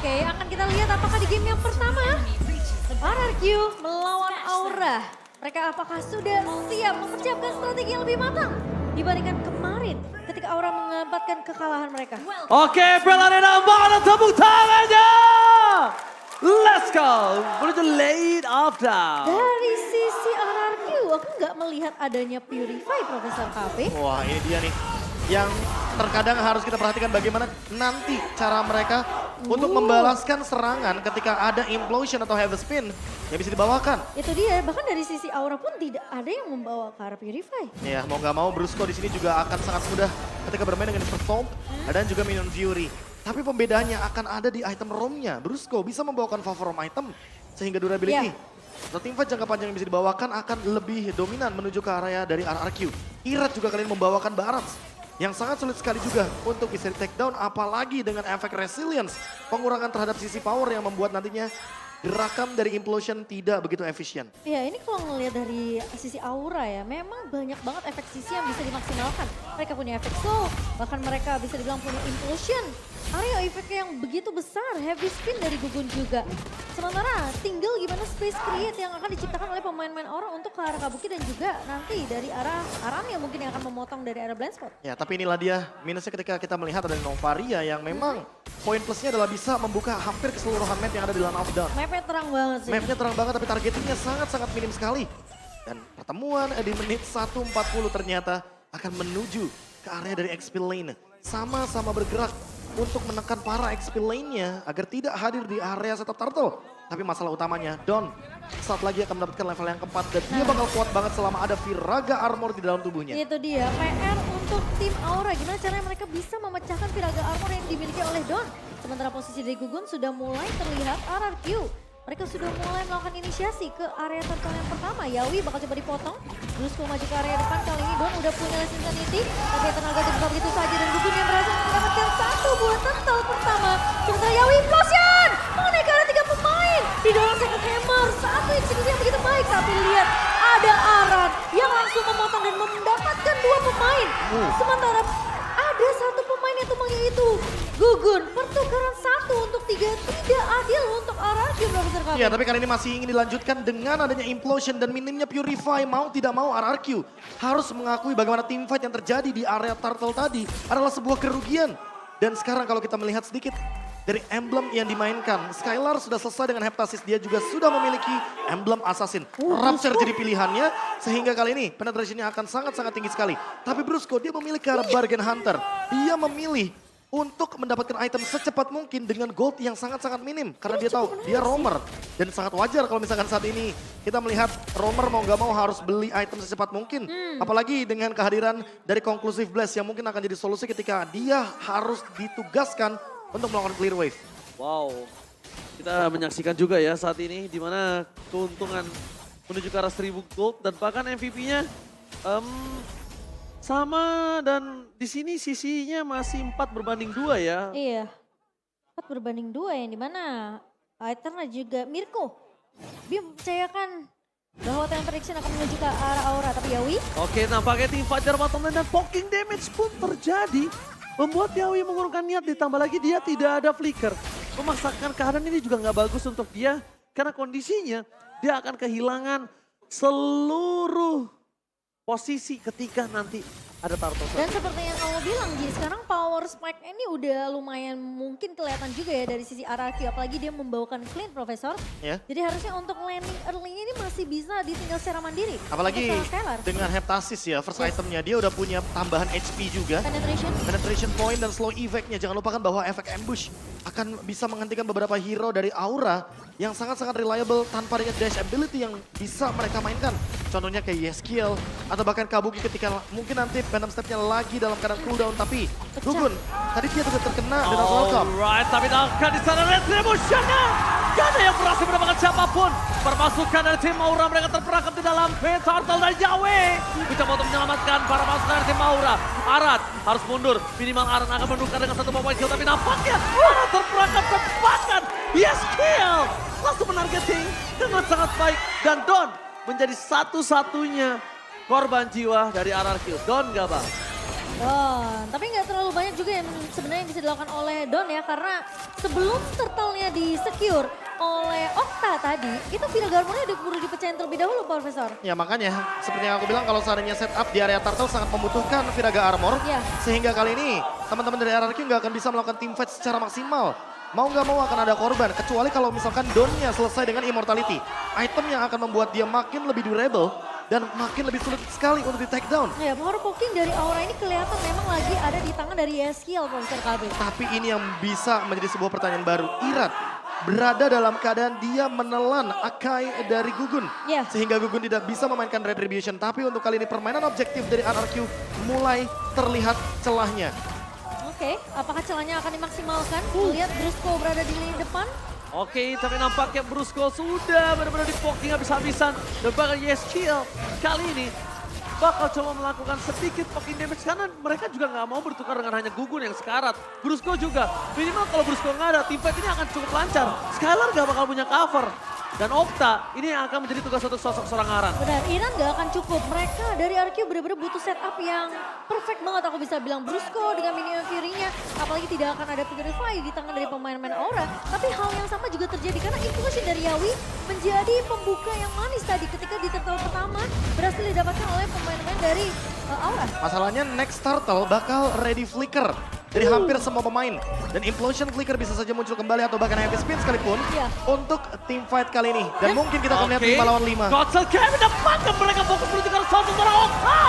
Oke, akan kita lihat apakah di game yang pertama RRQ melawan Aura. Mereka apakah sudah siap mempersiapkan strategi yang lebih matang dibandingkan kemarin ketika Aura mengabatkan kekalahan mereka. Oke, Belarina mana tepuk tangannya? Let's go, menuju late of down. Dari sisi RRQ, aku nggak melihat adanya Purify, Profesor KP. Wah, ini dia nih. Yang terkadang harus kita perhatikan bagaimana nanti cara mereka untuk membalaskan serangan ketika ada implosion atau heavy spin yang bisa dibawakan. Itu dia, bahkan dari sisi Aura pun tidak ada yang membawa ke arah Purify. Ya, mau nggak mau Brusco di sini juga akan sangat mudah ketika bermain dengan Storm dan juga Minion Fury. Tapi pembedaannya akan ada di item roamnya. Brusco bisa membawakan favor roam item sehingga durability. Nah, teamfight jangka panjang yang bisa dibawakan akan lebih dominan menuju ke area dari RRQ. Irat juga kalian membawakan Barats yang sangat sulit sekali juga untuk bisa di take down, apalagi dengan efek resilience, pengurangan terhadap sisi power yang membuat nantinya gerakan dari implosion tidak begitu efisien. Ya, ini kalau ngelihat dari sisi Aura ya, memang banyak banget efek sisi yang bisa dimaksimalkan. Mereka punya efek slow, bahkan mereka bisa dibilang punya implosion. Area efeknya yang begitu besar, heavy spin dari Gugun juga. Sementara tinggal gimana space create yang akan diciptakan oleh pemain-pemain Aura untuk ke arah Kabuki dan juga nanti dari arah Arami yang mungkin yang akan memotong dari arah blind spot. Ya, tapi inilah dia minusnya ketika kita melihat ada Novaria yang memang poin plusnya adalah bisa membuka hampir keseluruhan map yang ada di Land of Dawn. Mapnya terang banget sih. Mapnya terang banget tapi targetingnya sangat-sangat minim sekali. Dan pertemuan di menit 1:40 ternyata akan menuju ke area dari XP lane. Sama-sama bergerak untuk menekan para XP lane-nya agar tidak hadir di area setup turtle. Tapi masalah utamanya, Don saat lagi akan mendapatkan level yang keempat dan dia bakal kuat banget selama ada Viraga Armor di dalam tubuhnya. Itu dia, PR untuk tim Aura. Gimana caranya mereka bisa memecahkan Viraga Armor yang dimiliki oleh Don. Sementara posisi dari Gugun sudah mulai terlihat RRQ. Mereka sudah mulai melakukan inisiasi ke area turtle yang pertama. Yawi bakal coba dipotong. Brusco maju ke area depan. Kali ini Don udah punya Insanity. Tapi tenaga dibuka begitu saja. Dan Gugun yang berhasil mendapatkan satu buah turtle pertama. Sementara Yawi implosion! Mengenai ke arah 3 pemain. Didorong second hammer. Satu eksekusi yang begitu baik. Tapi lihat ada Aran yang langsung memotong dan mendapatkan 2 pemain. Sementara ada satu pemain yang tumbang yaitu Gugun. Pertukaran 1 untuk 3 tidak adil untuk RRQ, Profesor Kapi. Ya, tapi kali ini masih ingin dilanjutkan dengan adanya implosion dan minimnya Purify. Mau tidak mau RRQ harus mengakui bagaimana teamfight yang terjadi di area turtle tadi adalah sebuah kerugian. Dan sekarang kalau kita melihat sedikit dari emblem yang dimainkan, Skylar sudah selesai dengan Heptasis. Dia juga sudah memiliki emblem Assassin. Rapture jadi pilihannya sehingga kali ini penetrationnya akan sangat-sangat tinggi sekali. Tapi Brusco dia memilih ke arah Bargain Hunter. Dia memilih untuk mendapatkan item secepat mungkin dengan gold yang sangat-sangat minim. Karena dia tahu dia roamer. Dan sangat wajar kalau misalkan saat ini kita melihat roamer mau gak mau harus beli item secepat mungkin. Apalagi dengan kehadiran dari Conclusive Blast yang mungkin akan jadi solusi ketika dia harus ditugaskan untuk melakukan clear wave. Wow, kita menyaksikan juga ya saat ini di mana keuntungan menuju ke arah 1000 gold dan bahkan MVP-nya sama dan di sini sisinya masih 4/2 ya. Iya, 4/2 yang dimana Aetherna juga Mirko. Dia mempercayakan bahwa Talent Prediction akan menuju ke arah Aura, tapi Yawi Oke, nampaknya tim Fajar bottom lane dan poking damage pun terjadi. Membuat Yawi mengurungkan niat, ditambah lagi dia tidak ada flicker. Memaksakan keadaan ini juga nggak bagus untuk dia. Karena kondisinya dia akan kehilangan seluruh posisi ketika nanti ada turtle. dan seperti yang kamu bilang Ji, sekarang power spike ini udah lumayan mungkin kelihatan juga ya dari sisi RRQ. Apalagi dia membawakan clean, Profesor. Ya. Jadi harusnya untuk landing early ini masih bisa ditinggal secara mandiri. Apalagi Untuk Skylar. dengan Heptasis ya, first itemnya dia udah punya tambahan HP juga. Penetration point dan slow effect-nya. Jangan lupakan bahwa efek ambush akan bisa menghentikan beberapa hero dari Aura yang sangat-sangat reliable tanpa dengan dash ability yang bisa mereka mainkan. Contohnya kayak Yeskiel atau bahkan Kabuki ketika mungkin nanti Venom Step-nya lagi dalam keadaan cooldown. Tapi Gugun, tadi dia juga terkena dengan welcome. Alright, tapi akan di sana retribution-nya. Gak ada yang berhasil mendapatkan siapapun. Permasukan dari tim Aura, mereka terperangkap di dalam pit turtle dan Yawe. Mencoba untuk menyelamatkan para pasukan dari tim Aura. Arat harus mundur, minimal Arat akan menukar dengan satu point kill. Tapi nampaknya Arat terperangkap tepakan. Yes, kill. Langsung menargeting dengan sangat baik. Dan Don menjadi satu-satunya korban jiwa dari RRQ. Don gak bang? Don, tapi nggak terlalu banyak juga yang sebenarnya bisa dilakukan oleh Don ya. Karena sebelum turtle-nya di-secure oleh Okta tadi, itu Viraga Armor-nya udah perlu dipecahin terlebih dahulu, Profesor. Ya makanya, seperti yang aku bilang kalau seandainya setup di area turtle sangat membutuhkan Viraga Armor. Ya. Sehingga kali ini teman-teman dari RRQ nggak akan bisa melakukan teamfight secara maksimal. Mau nggak mau akan ada korban, kecuali kalau misalkan Donnya selesai dengan Immortality. Item yang akan membuat dia makin lebih durable dan makin lebih sulit sekali untuk di take down. Ya, power poking dari Aura ini kelihatan memang lagi ada di tangan dari Yeskiel, Profesor KB. Tapi ini yang bisa menjadi sebuah pertanyaan baru. Irat berada dalam keadaan dia menelan Akai dari Gugun. Ya. Sehingga Gugun tidak bisa memainkan Retribution. Tapi untuk kali ini permainan objektif dari RRQ mulai terlihat celahnya. Oke, apakah celahnya akan dimaksimalkan? Lihat Brusco berada di lini depan. Oke, tapi nampaknya Brusco sudah benar-benar di-poking habis-habisan. Dan bahkan Yeskiel kali ini bakal coba melakukan sedikit poking damage. Karena mereka juga nggak mau bertukar dengan hanya Gugun yang sekarat. Brusco juga, minimal kalau Brusco nggak ada, teamfight ini akan cukup lancar. Skylar nggak bakal punya cover. Dan Okta ini yang akan menjadi tugas untuk sosok seorang Aran. Benar, Iran gak akan cukup. Mereka dari RQ benar-benar butuh setup yang perfect banget. Aku bisa bilang Brusco dengan minion Fury-nya. Apalagi tidak akan ada Purify di tangan dari pemain-pemain Aura. Tapi hal yang sama juga terjadi karena impulsion dari Yawi menjadi pembuka yang manis tadi. Ketika di turtle pertama berhasil didapatkan oleh pemain-pemain dari Aura. Masalahnya next turtle bakal ready flicker dari hampir semua pemain. Dan implosion flicker bisa saja muncul kembali atau bahkan heavy spin sekalipun Iya. untuk team fight kali ini. Dan mungkin kita akan melihat 5 lawan 5. Godsel Kevin dapatkan mereka fokus menuju ke arah sosok seorang Okta.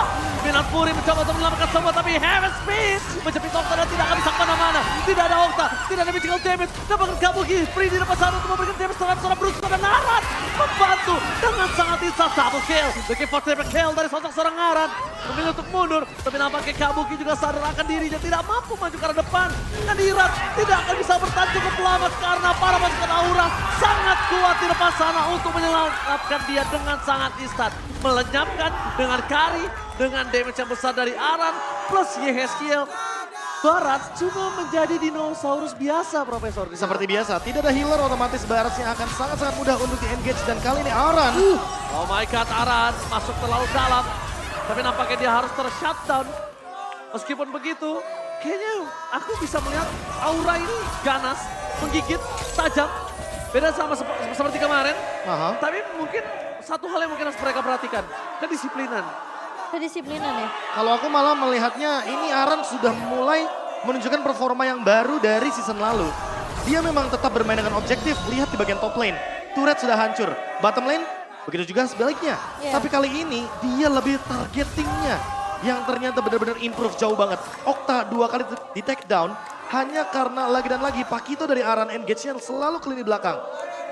Minan Puri mencoba untuk menyelamatkan semua tapi heavy spin menjepit Okta dan tidak akan bisa kemana-mana. Tidak ada Okta, tidak ada magical damage. Dapatkan Kabuki, Free di depan sana untuk memberikan damage terhadap seorang Brusco dan Aran. Membantu dengan sangat bisa satu kill. Looking for triple kill dari sosok seorang Aran. Memilih untuk mundur, tapi nampaknya Kabuki juga sadar akan dirinya tidak mampu maju ke arah depan. Dan Iran tidak akan bisa bertahan cukup lama karena para pasukan Aura sangat kuat di depan sana untuk menyelamatkan dia dengan sangat instan. Melenyapkan dengan Kari, dengan damage yang besar dari Aran, plus Yeskiel. Barat cuma menjadi dinosaurus biasa, Profesor. Seperti biasa, tidak ada healer otomatis Barat yang akan sangat-sangat mudah untuk di-engage. Dan kali ini Aran. Oh my god, Aran masuk terlalu dalam. Tapi nampaknya dia harus ter-shutdown. Meskipun begitu, kayaknya aku bisa melihat Aura ini ganas, menggigit, tajam. Beda sama seperti kemarin. Aha. Tapi mungkin satu hal yang mungkin harus mereka perhatikan, kedisiplinan. Kedisiplinan ya. Kalau aku malah melihatnya ini Aran sudah mulai menunjukkan performa yang baru dari season lalu. Dia memang tetap bermain dengan objektif, lihat di bagian top lane. Turret sudah hancur, bottom lane begitu juga sebaliknya. Yeah. Tapi kali ini dia lebih targetingnya yang ternyata benar-benar improve jauh banget. Okta 2 kali di take down hanya karena lagi dan lagi Pakito dari Aran engage yang selalu ke lini belakang.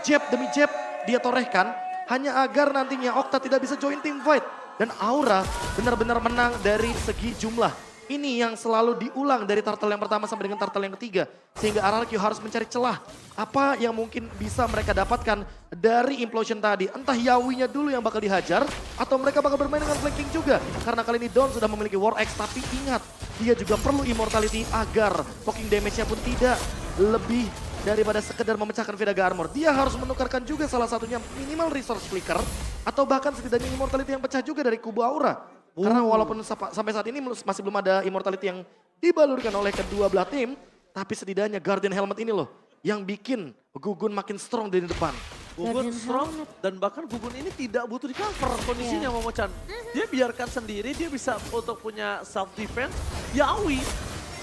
Jab demi jab dia torehkan hanya agar nantinya Okta tidak bisa join team fight. Dan Aura benar-benar menang dari segi jumlah. Ini yang selalu diulang dari turtle yang pertama sampai dengan turtle yang ketiga. Sehingga RRQ harus mencari celah. Apa yang mungkin bisa mereka dapatkan dari implosion tadi. Entah Yawinya dulu yang bakal dihajar. Atau mereka bakal bermain dengan flanking juga. Karena kali ini Dawn sudah memiliki War Axe. Tapi ingat, dia juga perlu immortality agar poking damage-nya pun tidak lebih daripada sekedar memecahkan Viraga Armor. Dia harus menukarkan juga salah satunya minimal resource flicker. Atau bahkan setidaknya immortality yang pecah juga dari kubu Aura. Karena walaupun sampai saat ini masih belum ada immortality yang dibalurkan oleh kedua belah tim. Tapi setidaknya Guardian Helmet ini loh yang bikin Gugun makin strong dari depan. Gugun Guardian strong Helmet. dan bahkan Gugun ini tidak butuh di cover kondisinya Momo-chan. Dia biarkan sendiri, dia bisa untuk punya self defense. Yawi,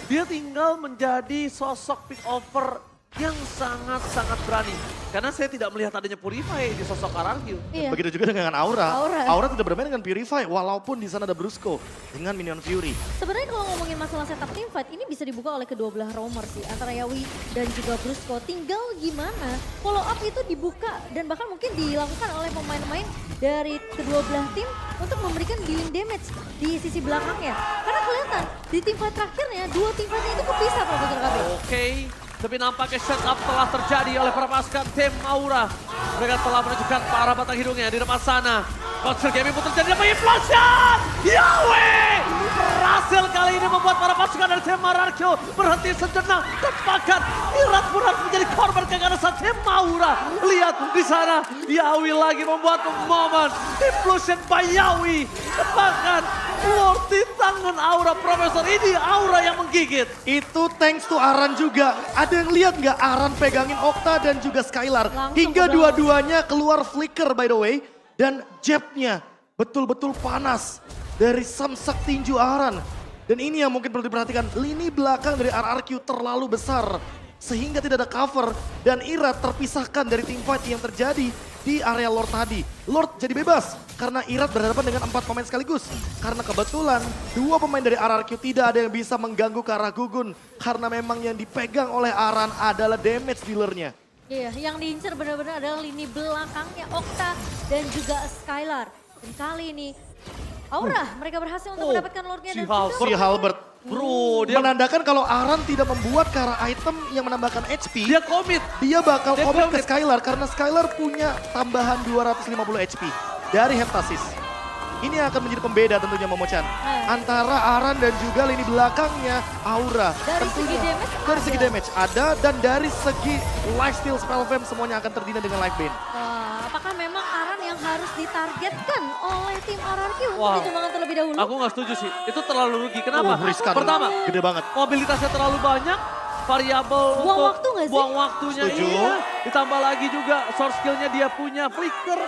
dia tinggal menjadi sosok pick over yang sangat-sangat berani. Karena saya tidak melihat adanya Purify di sosok RRQ. Iya. Begitu juga dengan Aura. Aura. Aura tidak bermain dengan Purify walaupun di sana ada Brusco dengan Minion Fury. Sebenarnya kalau ngomongin masalah setup team fight ini bisa dibuka oleh kedua belah roamer sih. Antara Yawi dan juga Brusco. Tinggal gimana follow up itu dibuka dan bahkan mungkin dilakukan oleh pemain-pemain dari kedua belah tim untuk memberikan dealing damage di sisi belakangnya. Karena kelihatan di team fight terakhirnya dua team fight itu kepisah Profesor KB. Oke, tapi nampaknya setup telah terjadi oleh para pasukan tim Aura. Mereka telah menunjukkan para batang hidungnya di depan sana. Konser gaming pun terjadi dapat implosion! Yahweh! Berhasil kali ini membuat para pasukan dari tim RRQ berhenti sejenak. Dan bahkan Irat pun harus menjadi korban keganasan tim Aura. Lihat di sana, Yawi lagi membuat momen. Implosion by Yawi. Dan bahkan Lord di tangan Aura Profesor ini Aura yang menggigit. Itu thanks to Aran juga. Ada yang lihat nggak Aran pegangin Okta dan juga Skylar. Langsung Hingga ke belakang. dua-duanya keluar flicker by the way. Dan jabnya betul-betul panas dari Samsak tinju Aran. Dan ini yang mungkin perlu diperhatikan. Lini belakang dari RRQ terlalu besar. Sehingga tidak ada cover. Dan Ira terpisahkan dari teamfight yang terjadi di area Lord tadi. Lord jadi bebas karena Irat berhadapan dengan 4 pemain sekaligus. Karena kebetulan 2 pemain dari RRQ tidak ada yang bisa mengganggu ke arah Gugun. Karena memang yang dipegang oleh Aran adalah damage dealernya. Iya, yang diincar benar-benar adalah lini belakangnya Okta dan juga Skylar. Dan kali ini Aura mereka berhasil untuk mendapatkan Lordnya dan Si Halbert Bro, dia menandakan kalau Aran tidak membuat ke arah item yang menambahkan HP. dia komit. Dia bakal Dia komit ke komit. Skylar karena Skylar punya tambahan 250 HP dari Heptasis. Ini akan menjadi pembeda tentunya Momochan. Antara Aran dan juga lini belakangnya Aura. Dari Tentunya, segi damage dari segi ada. damage ada dan dari segi lifesteal spell fam semuanya akan terdina dengan life bane. Wah, apakah memang Aran yang harus ditargetkan oleh tim RRQ untuk Wow. dikembangkan terlebih dahulu? Aku nggak setuju sih. Itu terlalu rugi. Kenapa? Riskan. Pertama, Gede banget. mobilitasnya terlalu banyak. Variabel Buang untuk waktu nggak sih? buang waktunya. Setuju. Iya. Ditambah lagi juga source skillnya dia punya flicker.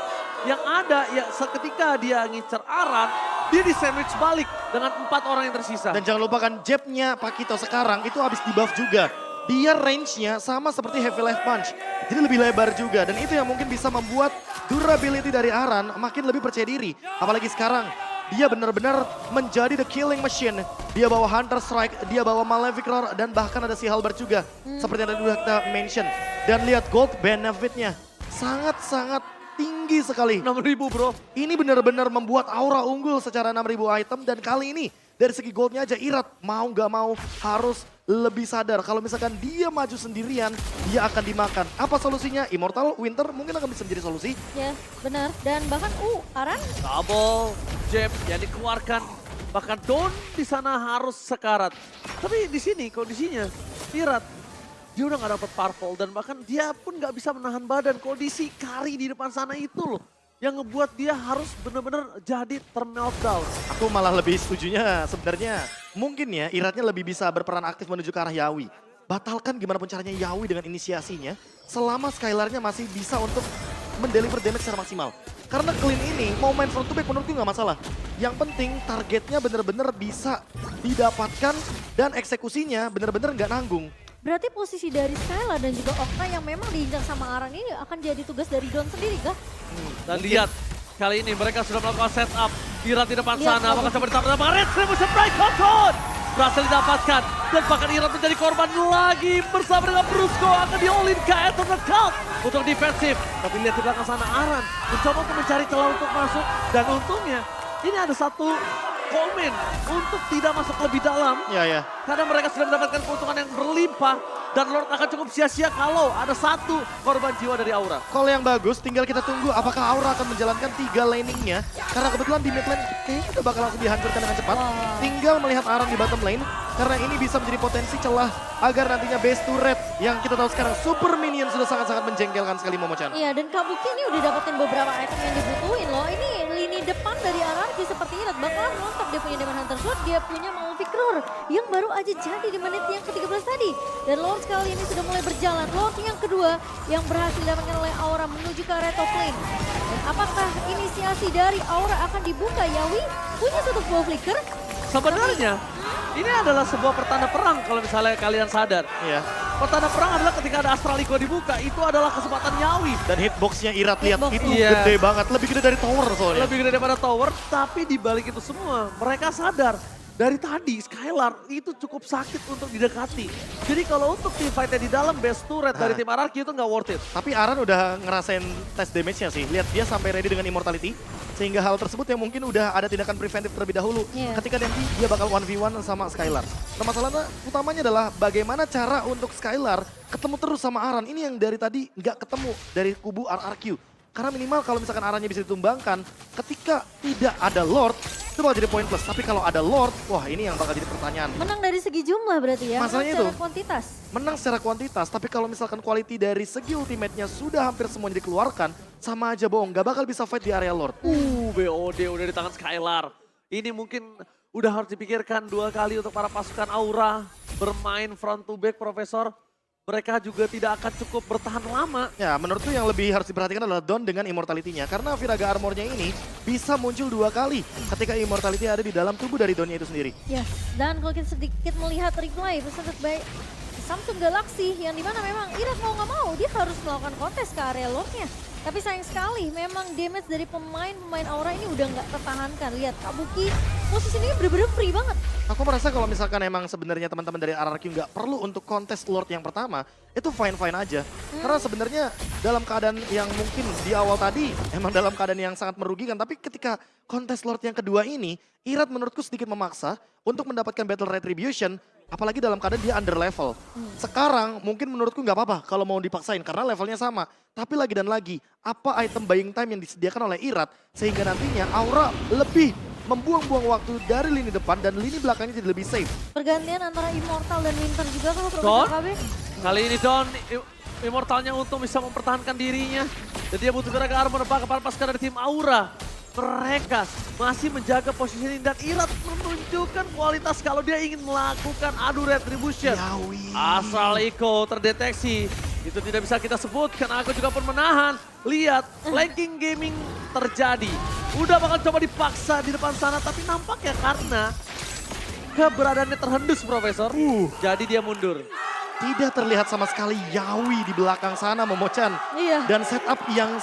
Yang ada ya seketika dia ngincer Aran, dia di sandwich balik dengan 4 orang yang tersisa. Dan jangan lupakan jabnya Pakito sekarang itu habis di buff juga. Dia range-nya sama seperti Heavy Life Punch. Jadi lebih lebar juga. Dan itu yang mungkin bisa membuat durability dari Aran makin lebih percaya diri. Apalagi sekarang dia benar-benar menjadi the killing machine. Dia bawa Hunter Strike, dia bawa Malefic Roar, dan bahkan ada si Halbert juga. Seperti yang tadi udah kita mention. Dan lihat gold benefitnya. Sangat-sangat tinggi sekali. 6.000 bro. Ini benar-benar membuat Aura unggul secara 6.000 item. Dan kali ini dari segi goldnya aja Irat mau gak mau harus lebih sadar. Kalau misalkan dia maju sendirian, dia akan dimakan. Apa solusinya? Immortal Winter mungkin akan bisa menjadi solusi. Ya, benar. Dan bahkan Aran Double jab yang dikeluarkan. Bahkan Don di sana harus sekarat. Tapi di sini kondisinya Irat dia udah gak dapet purple dan bahkan dia pun gak bisa menahan badan. Kondisi Kari di depan sana itu loh yang ngebuat dia harus benar-benar jadi termeltdown. Aku malah lebih setujunya sebenarnya. Mungkin ya Iratnya lebih bisa berperan aktif menuju ke arah Yawi. Batalkan gimana pun caranya Yawi dengan inisiasinya. Selama Skylarnya masih bisa untuk mendeliver damage secara maksimal. Karena clean ini mau main front to back menurutku gak masalah. Yang penting targetnya benar-benar bisa didapatkan dan eksekusinya benar-benar gak nanggung. berarti posisi dari Skylar dan juga Okta yang memang diincar sama Aran ini akan jadi tugas dari Don sendiri kah? Dan lihat kali ini mereka sudah melakukan setup. Irat di depan Lihat, sana. Bang. Apakah coba ditambah dengan Retribution Break Control. Berhasil didapatkan. Dan bahkan Irat menjadi korban lagi. Bersama dengan Brusco akan di-all-in ke Eternal Cult. Untuk defensif. Tapi lihat di belakang sana Aran. Mencoba untuk mencari celah untuk masuk. Dan untungnya ini ada satu komen untuk tidak masuk lebih dalam. Ya. Karena mereka sudah mendapatkan keuntungan yang berlimpah. Dan Lord akan cukup sia-sia kalau ada satu korban jiwa dari Aura. Call yang bagus, tinggal kita tunggu apakah Aura akan menjalankan 3 laningnya. Karena kebetulan di mid lane kayaknya udah bakal langsung dihancurkan dengan cepat. Wah. Tinggal melihat Aran di bottom lane. Karena ini bisa menjadi potensi celah agar nantinya base turret yang kita tahu sekarang super minion sudah sangat-sangat menjengkelkan sekali Momochan. Iya, dan Kabuki ini udah dapetin beberapa item yang dibutuhin loh. Ini lini depan dari RRQ seperti Irat bakalan nonton. Dia punya Demon Hunter Sword, dia punya Malefic Roar yang baru aja jadi di menit yang ke-13 tadi. Dan Lord kali ini sudah mulai berjalan. Lord yang kedua yang berhasil didapatkan oleh Aura menuju ke area top lane. Dan apakah inisiasi dari Aura akan dibuka? Yawi punya satu buah flicker. Sebenarnya ini adalah sebuah pertanda perang kalau misalnya kalian sadar. Iya. Pertanda perang adalah ketika ada Astral Echo dibuka, itu adalah kesempatan Yawi. Dan hitboxnya Irat lihat Hitbox. itu Iya. gede banget, lebih gede dari tower soalnya. Lebih gede daripada tower, tapi di balik itu semua mereka sadar. Dari tadi Skylar itu cukup sakit untuk didekati. Jadi kalau untuk team fight-nya di dalam base turret dari tim RRQ itu nggak worth it. Tapi Aran udah ngerasain tes damage-nya sih. Lihat dia sampai ready dengan immortality. Sehingga hal tersebut yang mungkin udah ada tindakan preventif terlebih dahulu. Iya. Ketika nanti dia bakal 1v1 sama Skylar. Nah masalahnya utamanya adalah bagaimana cara untuk Skylar ketemu terus sama Aran. Ini yang dari tadi nggak ketemu dari kubu RRQ. Karena minimal kalau misalkan Arannya bisa ditumbangkan, ketika tidak ada Lord, itu bakal jadi pointless. Tapi kalau ada Lord, wah ini yang bakal jadi pertanyaan. Menang dari segi jumlah berarti ya, Masalahnya menang secara itu. kuantitas. Menang secara kuantitas, tapi kalau misalkan quality dari segi ultimate-nya sudah hampir semuanya dikeluarkan, sama aja bohong, gak bakal bisa fight di area Lord. BOD udah di tangan Skylar. Ini mungkin udah harus dipikirkan 2 kali untuk para pasukan Aura. Bermain front to back, Profesor. Mereka juga tidak akan cukup bertahan lama. Ya, menurutku yang lebih harus diperhatikan adalah Don dengan immortality-nya. Karena Viraga Armor-nya ini bisa muncul 2 kali ketika immortality ada di dalam tubuh dari Donnya itu sendiri. Yes, dan kalau kita sedikit melihat replay presented by Samsung Galaxy yang dimana memang Irat mau nggak mau dia harus melakukan kontes ke area lordnya. Tapi sayang sekali memang damage dari pemain Aura ini udah nggak tertahankan. Lihat Kabuki posisinya bener-bener free banget. Aku merasa kalau misalkan emang sebenarnya teman-teman dari RRQ nggak perlu untuk kontes Lord yang pertama, itu fine-fine aja. Karena sebenarnya dalam keadaan yang mungkin di awal tadi emang dalam keadaan yang sangat merugikan. Tapi ketika kontes Lord yang kedua ini, Irat menurutku sedikit memaksa untuk mendapatkan Battle Retribution. Apalagi dalam keadaan dia under level. Sekarang mungkin menurutku nggak apa-apa kalau mau dipaksain karena levelnya sama. Tapi lagi dan lagi, apa item buying time yang disediakan oleh Irat sehingga nantinya Aura lebih membuang-buang waktu dari lini depan dan lini belakangnya jadi lebih safe. Pergantian antara Immortal dan Winter juga kalau Don, Profesor KB. kali ini Don, Immortalnya untuk bisa mempertahankan dirinya. Dan dia butuh Viraga Armor ke para pasukan dari tim Aura. Mereka masih menjaga posisi ini dan Irat menunjukkan kualitas kalau dia ingin melakukan adu retribution. Yawi. Asal Iko terdeteksi, itu tidak bisa kita sebutkan. Aku juga pun menahan. Lihat, flanking gaming terjadi. Udah bakal coba dipaksa di depan sana, tapi nampaknya karena keberadaannya terhendus, Profesor. Jadi dia mundur. Tidak terlihat sama sekali Yawi di belakang sana, Momochan. Iya. Dan setup yang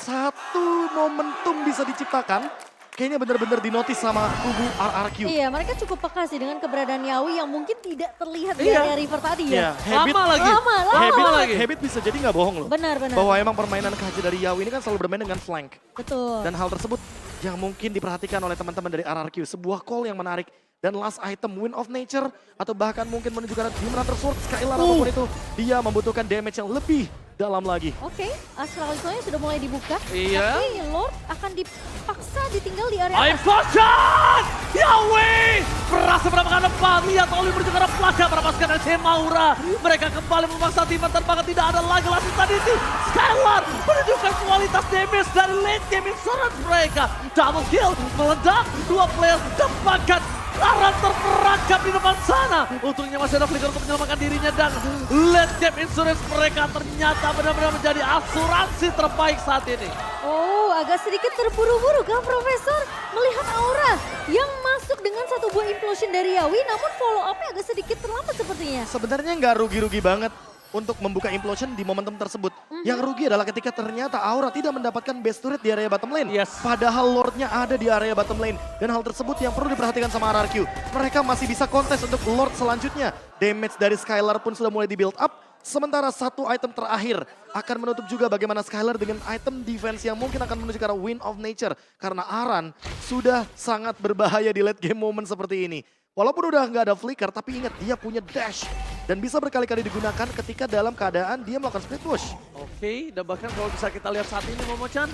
satu momentum bisa diciptakan, kayaknya benar-benar dinotis sama kubu RRQ. Iya, mereka cukup peka sih dengan keberadaan Yawi yang mungkin tidak terlihat di Iya. area River tadi Ya, ya. Lama lagi. Lama lagi. Habit bisa jadi nggak bohong loh. Benar. Bahwa emang permainan KJ dari Yawi ini kan selalu bermain dengan flank. Betul. Dan hal tersebut yang mungkin diperhatikan oleh teman-teman dari RRQ. Sebuah call yang menarik. Dan last item, Wind of Nature. Atau bahkan mungkin menunjukkan Demon Hunter Sword, Skylar apapun itu. Dia membutuhkan damage yang lebih dalam lagi. Oke, Astral Rifle-nya sudah mulai dibuka. Iya. Tapi Lord akan dipaksa ditinggal di area I'm atas. Fashion! Yahweh! Berasa berapa depan, lihat Oli juga ada pelaga para pasukan dari tim Aura. Mereka kembali memaksa tim terbangan, tidak ada lagi langsung tadi sih. Skylar menunjukkan kualitas damage dari late game insurance mereka. Double kill, meledak, 2 player dapatkan. Aran terperangkap di depan sana. Untungnya masih ada flicker untuk menyelamatkan dirinya dan late game insurance mereka ternyata benar-benar menjadi asuransi terbaik saat ini. Oh, agak sedikit terburu-buru kan Profesor melihat Aura yang masuk dengan satu buah implosion dari Yawi, namun follow up-nya agak sedikit terlambat sepertinya. Sebenarnya nggak rugi-rugi banget untuk membuka implosion di momentum tersebut. Yang rugi adalah ketika ternyata Aura tidak mendapatkan base turret di area bottom lane. Yes. Padahal Lordnya ada di area bottom lane. Dan hal tersebut yang perlu diperhatikan sama RRQ. Mereka masih bisa kontes untuk Lord selanjutnya. Damage dari Skylar pun sudah mulai di build up. Sementara satu item terakhir akan menutup juga bagaimana Skylar dengan item defense yang mungkin akan menuju ke arah Wind of Nature. Karena Aran sudah sangat berbahaya di late game moment seperti ini. Walaupun udah nggak ada flicker, tapi ingat dia punya dash. Dan bisa berkali-kali digunakan ketika dalam keadaan dia melakukan split push. Oke, dan bahkan kalau bisa kita lihat saat ini Momo-chan,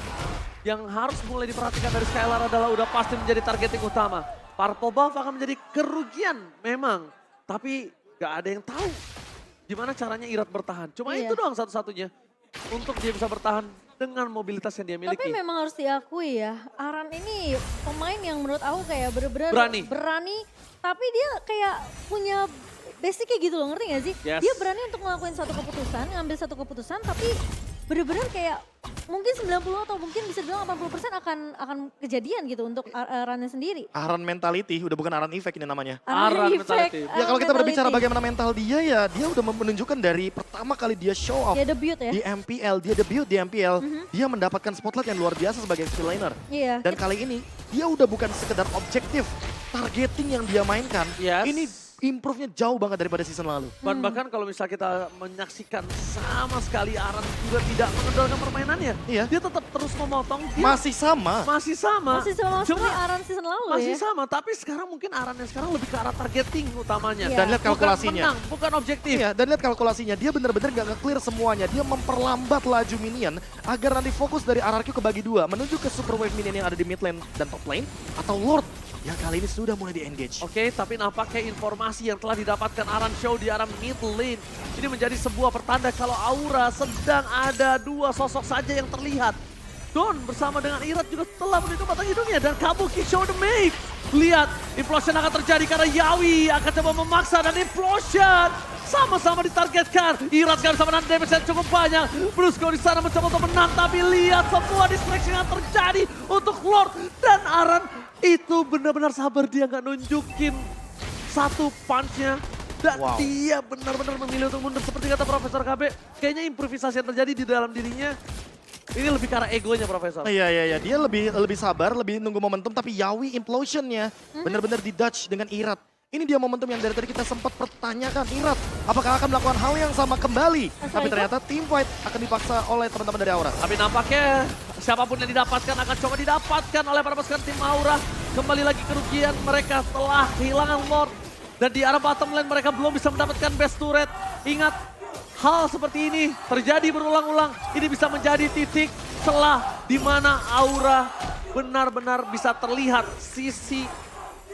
yang harus mulai diperhatikan dari Skylar adalah udah pasti menjadi targeting utama. Purple buff akan menjadi kerugian memang, tapi gak ada yang tahu gimana caranya Irat bertahan. Cuma Iya. itu doang satu-satunya untuk dia bisa bertahan dengan mobilitas yang dia miliki. Tapi memang harus diakui ya, Aran ini pemain yang menurut aku kayak bener-bener Berani. tapi dia kayak punya basicnya gitu loh, ngerti gak sih? Yes. Dia berani untuk ngelakuin satu keputusan, ngambil satu keputusan, tapi bener-bener kayak mungkin 90 atau mungkin bisa dibilang 80% akan kejadian gitu untuk Arannya sendiri. Aran mentality, udah bukan Aran effect ini namanya. Aran Effect, mentality. Ya kalau kita berbicara mentality. bagaimana mental dia ya, dia udah menunjukkan dari pertama kali dia show off Dia debut ya. di MPL, dia debut di MPL, dia mendapatkan spotlight yang luar biasa sebagai skill laner. Iya. Dan kali ini dia udah bukan sekedar objektif targeting yang dia mainkan. Yes. Ini improve-nya jauh banget daripada season lalu. Dan bahkan kalau misalnya kita menyaksikan sama sekali Aran juga tidak mengendalikan permainannya. Iya. Dia tetap terus memotong. Dia Masih sama. Masih sama seperti Cuma Aran season lalu masih ya. sama, tapi sekarang mungkin Aran yang sekarang lebih ke arah targeting utamanya. Iya. Dan lihat kalkulasinya. Bukan menang, bukan objektif. Iya, dan lihat kalkulasinya, dia benar-benar gak nge-clear semuanya. Dia memperlambat laju minion agar nanti fokus dari RRQ kebagi dua. Menuju ke super wave minion yang ada di mid lane dan top lane. Atau Lord yang kali ini sudah mulai di-engage. Oke, tapi nampaknya informasi yang telah didapatkan Aran Show di arah mid lane. Ini menjadi sebuah pertanda kalau Aura sedang ada dua sosok saja yang terlihat. Don bersama dengan Irat juga telah menuju batang hidungnya dan Kabuki show the make. Lihat, implosion akan terjadi karena Yawi akan coba memaksa dan implosion sama-sama ditargetkan. Irat kan sama dengan damage yang cukup banyak. Brusco di sana mencoba untuk menang, tapi lihat semua distraction yang terjadi untuk Lord dan Aran itu benar-benar sabar, dia nggak nunjukin satu punch-nya. Dan dia benar-benar memilih untuk mundur seperti kata Profesor KB. Kayaknya improvisasi yang terjadi di dalam dirinya ini lebih karena egonya, Profesor. Iya. Dia lebih sabar, lebih nunggu momentum. Tapi Yawi implosionnya benar-benar di-dodge dengan Irat. Ini dia momentum yang dari tadi kita sempat pertanyakan. Irat, apakah akan melakukan hal yang sama kembali? Tapi ternyata team fight akan dipaksa oleh teman-teman dari Aura. Tapi nampaknya siapapun yang didapatkan akan coba didapatkan oleh para pasukan tim Aura. Kembali lagi kerugian mereka setelah kehilangan Lord. Dan di arah bottom lane mereka belum bisa mendapatkan best turret. Ingat, hal seperti ini terjadi berulang-ulang. Ini bisa menjadi titik celah di mana Aura benar-benar bisa terlihat sisi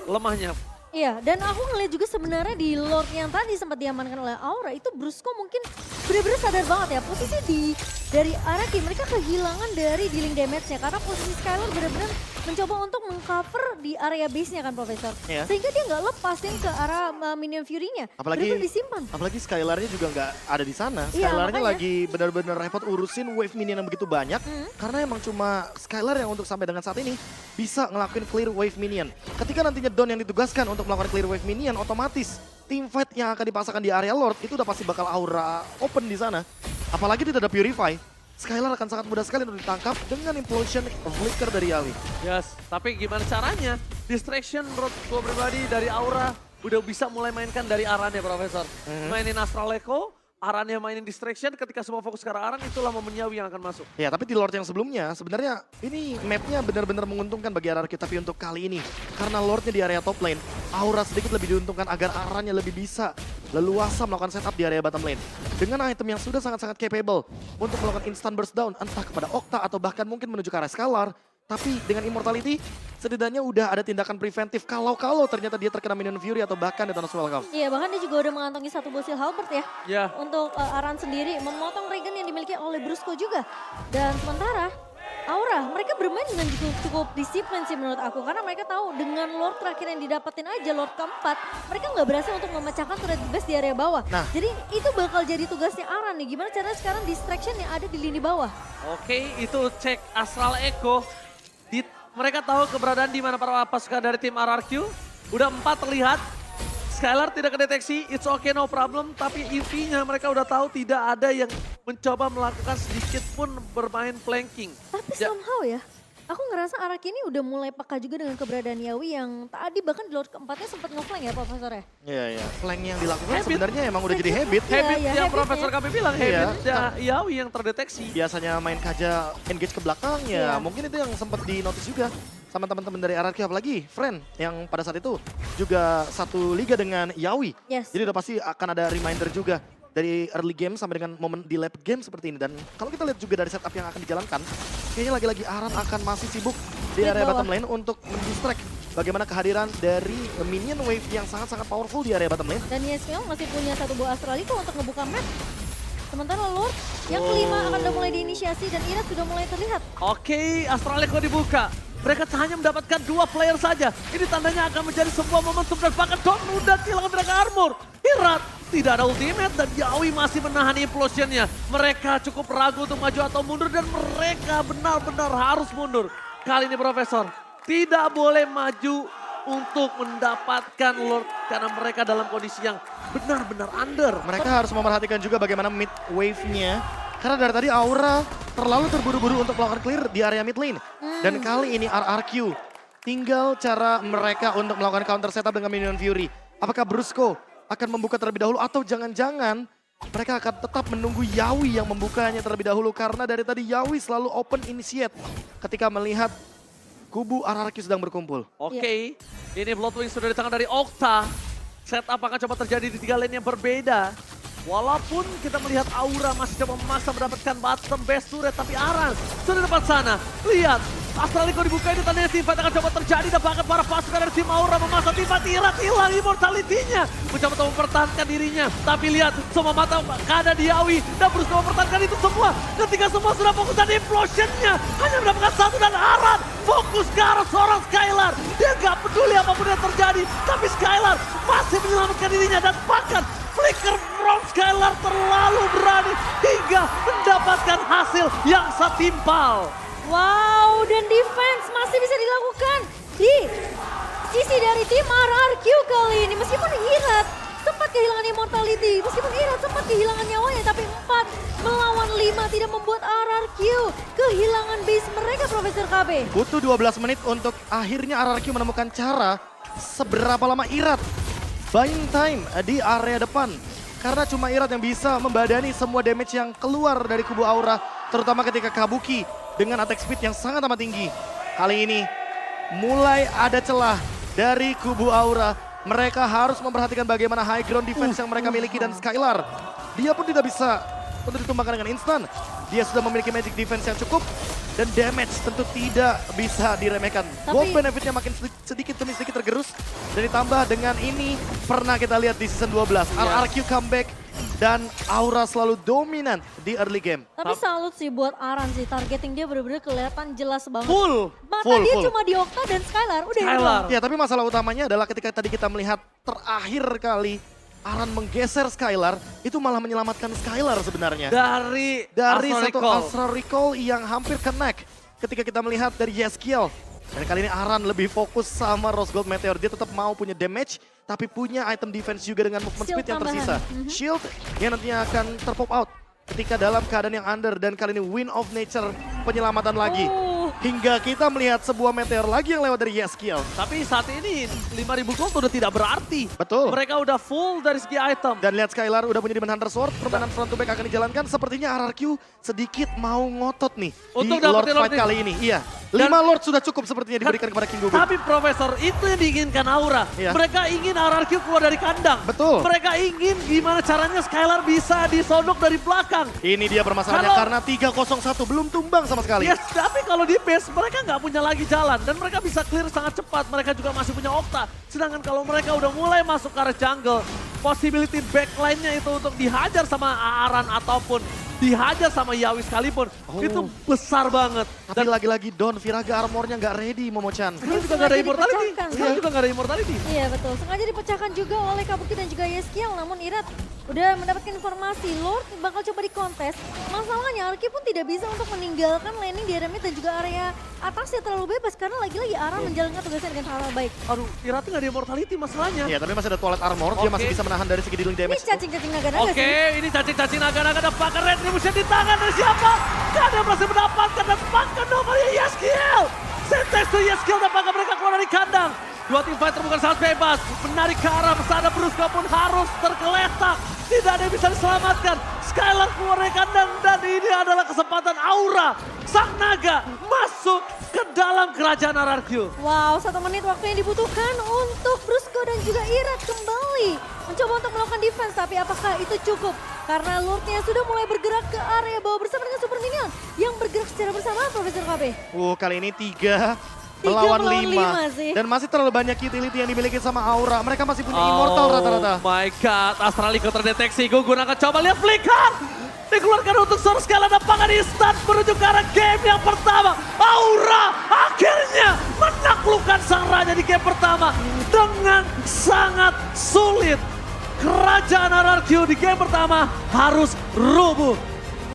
lemahnya. Iya, dan aku ngeliat juga sebenarnya di Lord yang tadi sempat diamankan oleh Aura, itu Brusco mungkin benar-benar sadar banget ya, posisi dari Araki mereka kehilangan dari dealing damage-nya, karena posisi Skylar benar-benar mencoba untuk mengcover di area base-nya kan, Profesor. Iya. Sehingga dia nggak lepasin ke arah minion Fury-nya, benar-benar disimpan. Apalagi Skylar-nya juga nggak ada di sana. Iya, Skylar-nya makanya. lagi benar-benar repot urusin wave minion yang begitu banyak. Karena emang cuma Skylar yang untuk sampai dengan saat ini bisa ngelakuin clear wave minion. Ketika nantinya Don yang ditugaskan untuk melakukan clear wave minion, otomatis team fight yang akan dipasangkan di area Lord itu udah pasti bakal Aura open di sana. Apalagi tidak ada Purify. Skylar akan sangat mudah sekali untuk ditangkap dengan implosion flicker dari Yawi. Yes, tapi gimana caranya? Distraction menurut gue pribadi dari Aura udah bisa mulai mainkan dari Arannya, Profesor. Mainin Astral Echo, Arannya mainin distraction, ketika semua fokus ke arah Aran itulah momen Yawi yang akan masuk. Ya, tapi di Lord yang sebelumnya sebenarnya ini mapnya benar-benar menguntungkan bagi RRQ. Tapi untuk kali ini, karena Lordnya di area top lane, Aura sedikit lebih diuntungkan agar Arannya lebih bisa leluasa melakukan setup di area bottom lane. Dengan item yang sudah sangat-sangat capable untuk melakukan instant burst down, entah kepada Okta atau bahkan mungkin menuju ke arah Scalar. Tapi dengan Immortality, setidaknya udah ada tindakan preventif kalau ternyata dia terkena Minion Fury atau bahkan Detona's Welcome. Iya, bahkan dia juga udah mengantongi satu bosil halberd ya. Ya. Untuk Aran sendiri, memotong regen yang dimiliki oleh Brusco juga. Dan sementara Aura, mereka bermain dengan cukup disiplin sih menurut aku. Karena mereka tahu dengan Lord terakhir yang didapetin aja, Lord keempat, mereka nggak berhasil untuk memecahkan turret base di area bawah. Nah. Jadi itu bakal jadi tugasnya Aran nih. Gimana caranya sekarang distraction yang ada di lini bawah. Oke, itu cek Astral Echo. Mereka tahu keberadaan di mana para pasukan dari tim RRQ. Udah 4 terlihat. Skylar tidak kedeteksi, it's okay no problem. Tapi intinya mereka udah tahu tidak ada yang mencoba melakukan sedikit pun bermain flanking. Tapi somehow ya, aku ngerasa Araki ini udah mulai peka juga dengan keberadaan Yawi yang tadi bahkan di Lord keempatnya sempat nge-flank ya, Profesor ya? Iya. Flank yang dilakukan Habit. sebenarnya emang udah jadi habit. Iya, Habit iya, yang habitnya. Profesor kami bilang, Iya. habit Yawi yang terdeteksi. Biasanya main kaja engage ke belakang ya, Iya. mungkin itu yang sempat di-notice juga sama teman-teman dari RRQ, apalagi Friend yang pada saat itu juga satu liga dengan Yawi. Yes. Jadi udah pasti akan ada reminder juga dari early game sampai dengan momen di late game seperti ini. Dan kalau kita lihat juga dari setup yang akan dijalankan, kayaknya lagi-lagi Aran akan masih sibuk di Di area bawah. bottom lane untuk mendistract bagaimana kehadiran dari minion wave yang sangat-sangat powerful di area bottom lane. Dan Yesmiel masih punya satu buah Astralico untuk ngebuka map. Sementara Lord yang kelima akan udah mulai diinisiasi dan Irat sudah mulai terlihat. Oke, Astral Echo dibuka. Mereka hanya mendapatkan 2 player saja. Ini tandanya akan menjadi sebuah momentum dan bahkan Don udah kehilangan Dragon Armor. Irat tidak ada ultimate dan Yawi masih menahan implosionnya. Mereka cukup ragu untuk maju atau mundur dan mereka benar-benar harus mundur. Kali ini Profesor tidak boleh maju untuk mendapatkan Lord karena mereka dalam kondisi yang benar-benar under. Mereka harus memperhatikan juga bagaimana mid wave-nya. Karena dari tadi Aura terlalu terburu-buru untuk melakukan clear di area mid lane. Dan kali ini RRQ tinggal cara mereka untuk melakukan counter setup dengan Minion Fury. Apakah Brusco akan membuka terlebih dahulu atau jangan-jangan mereka akan tetap menunggu Yawi yang membukanya terlebih dahulu. Karena dari tadi Yawi selalu open initiate ketika melihat kubu RRQ sedang berkumpul. Oke, ini Bloodwing sudah di tangan dari Okta. Setup akan coba terjadi di 3 lane yang berbeda. Walaupun kita melihat Aura masih coba memaksa mendapatkan bottom base turret, tapi Aran sudah depan sana. Lihat, Astraliko dibuka itu tandanya teamfight akan coba terjadi dan bahkan para pasukan dari tim Aura memaksa teamfight Irat hilang immortality-nya. Mencoba untuk mempertahankan dirinya, tapi lihat semua mata keadaan Diawi dan berusaha mempertahankan itu semua. Ketika semua sudah fokus dan implosion-nya hanya mendapatkan satu dan Aran fokus ke arah seorang Skylar. Dia gak peduli apapun yang terjadi, tapi Skylar masih menyelamatkan dirinya dan bahkan flicker from Skylar terlalu berani hingga mendapatkan hasil yang setimpal. Wow, dan defense masih bisa dilakukan di sisi dari tim RRQ kali ini. Meskipun Irat sempat kehilangan immortality, meskipun Irat sempat kehilangan nyawanya, tapi 4 melawan 5 tidak membuat RRQ kehilangan base mereka, Profesor KB. Butuh 12 menit untuk akhirnya RRQ menemukan cara seberapa lama Irat buying time di area depan. Karena cuma Irat yang bisa membadani semua damage yang keluar dari kubu Aura, terutama ketika Kabuki dengan attack speed yang sangat amat tinggi. Kali ini mulai ada celah dari kubu Aura. Mereka harus memperhatikan bagaimana high ground defense yang mereka miliki dan Skylar. Dia pun tidak bisa untuk ditumbangkan dengan instan. Dia sudah memiliki magic defense yang cukup dan damage tentu tidak bisa diremehkan. Gold benefitnya makin sedikit demi sedikit tergerus. Dan ditambah dengan ini pernah kita lihat di season 12. RRQ comeback dan Aura selalu dominan di early game. Tapi salut sih buat Aran sih, targeting dia benar-benar kelihatan jelas banget. Full. Mata dia cuma di Okta dan Skylar, udah itu doang. Ya tapi masalah utamanya adalah ketika tadi kita melihat terakhir kali Aran menggeser Skylar, itu malah menyelamatkan Skylar sebenarnya. Dari Satu Astral Recall yang hampir connect ketika kita melihat dari Yeskiel. Dan kali ini Aran lebih fokus sama Rose Gold Meteor. Dia tetap mau punya damage, tapi punya item defense juga dengan movement Shield speed yang tambahan. tersisa. Shield yang nantinya akan terpop out ketika dalam keadaan yang under. Dan kali ini Wind of Nature penyelamatan lagi. Hingga kita melihat sebuah meteor lagi yang lewat dari Yeskiel. Tapi saat ini 5.000 gold udah tidak berarti. Betul. Mereka udah full dari segi item. Dan lihat Skylar udah punya Demon Hunter Sword, permainan front to back akan dijalankan. Sepertinya RRQ sedikit mau ngotot nih Untuk di Lord dapetin Fight Lord kali ini. Iya, Dan- 5 Lord sudah cukup sepertinya diberikan kepada King Gugun. Tapi Profesor, itu yang diinginkan Aura. Iya. Mereka ingin RRQ keluar dari kandang. Betul. Mereka ingin gimana caranya Skylar bisa disodok dari belakang. Ini dia permasalahannya karena 301 belum tumbang sama sekali. Yes, tapi kalau di base mereka nggak punya lagi jalan. Dan mereka bisa clear sangat cepat. Mereka juga masih punya Okta. Sedangkan kalau mereka udah mulai masuk ke arah jungle, possibility backline-nya itu untuk dihajar sama Aran ataupun dihajar sama Yawi sekalipun, itu besar banget. Tapi lagi-lagi Don Viraga armornya nggak ready Momochan. Dia juga nggak ada immortality. Dipecahkan. Dia juga nggak ada immortality. Iya betul, sengaja dipecahkan juga oleh Kabuki dan juga Yeskiel. Namun Irat udah mendapatkan informasi Lord bakal coba dikontes. Masalahnya Arki pun tidak bisa untuk meninggalkan landing di area mid dan juga area atasnya terlalu bebas. Karena lagi-lagi Aran menjalankan tugasnya dengan sangat baik. Aduh, Irat tuh nggak ada immortality masalahnya. Iya, tapi masih ada toilet armor, dia masih bisa menahan dari segi dealing Ini damage. cacing-cacing naga-naga Oke, sih. ini cacing-cacing naga-naga dapatkan retribution di tangan dari siapa? Gak ada yang berhasil mendapatkan dan bahkan nomornya Yeskiel. Sentex to Yeskiel dapatkan mereka keluar dari kandang. Dua tim fighter bukan sangat bebas, menarik ke arah pesada Brusco pun harus tergeletak. Tidak ada yang bisa diselamatkan. Skylar keluar dari kandang dan ini adalah kesempatan Aura. Sang naga masuk ke dalam kerajaan RRQ. Wow, 1 menit waktu yang dibutuhkan untuk Brusco dan juga Irat kembali mencoba untuk melakukan defense. Tapi apakah itu cukup? Karena Lordnya sudah mulai bergerak ke area bawah bersama dengan Super Minion yang bergerak secara bersamaan, Profesor KB. Kali ini 3 Tiga melawan melawan 5. lima sih. Dan masih terlalu banyak utility yang dimiliki sama Aura. Mereka masih punya immortal rata-rata. Oh my god, Astraliko terdeteksi. Gugun akan coba lihat flicker. Dikeluarkan untuk Source Scala dapatkan instan menuju ke arah game yang pertama. Aura akhirnya menaklukkan sang raja di game pertama dengan sangat sulit. Kerajaan RRQ di game pertama harus rubuh.